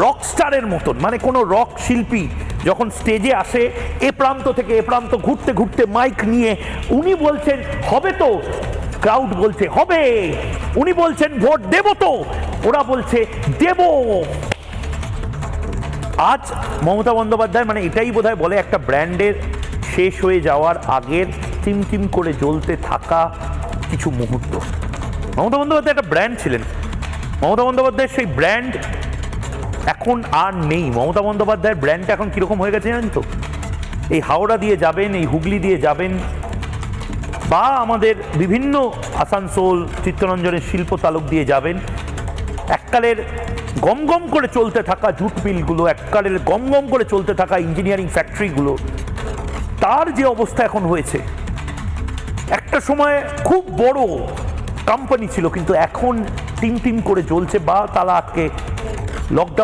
রকস্টারের মতন, মানে কোনো রক শিল্পী যখন স্টেজে আসে এ প্রান্ত থেকে এ প্রান্ত ঘুরতে ঘুরতে মাইক নিয়ে উনি বলছেন হবে তো, ক্রাউড বলছে হবে, উনি বলছেন ভোট দেব তো, ওরা বলছে দেব। আজ মমতা বন্দ্যোপাধ্যায় মানে এটাই বোধহয় বলে একটা ব্র্যান্ডের শেষ হয়ে যাওয়ার আগের টিম করে জ্বলতে থাকা কিছু মুহূর্ত। মমতা বন্দ্যোপাধ্যায় একটা ব্র্যান্ড ছিলেন, মমতা বন্দ্যোপাধ্যায়ের সেই ব্র্যান্ড এখন আর নেই। মমতা বন্দ্যোপাধ্যায়ের ব্র্যান্ডটা এখন কীরকম হয়ে গেছে জানেন তো? এই হাওড়া দিয়ে যাবেন, এই হুগলি দিয়ে যাবেন, বা আমাদের বিভিন্ন আসানসোল চিত্তরঞ্জনের শিল্প তালুক দিয়ে যাবেন, এককালের গম গম করে চলতে থাকা জুট মিলগুলো, এককালের গম গম করে চলতে থাকা ইঞ্জিনিয়ারিং ফ্যাক্টরিগুলো, তার যে অবস্থা এখন হয়েছে, একটা সময় খুব বড় কোম্পানি ছিল কিন্তু এখন টিম করে জ্বলছে বা তালা আটকে লকডাউন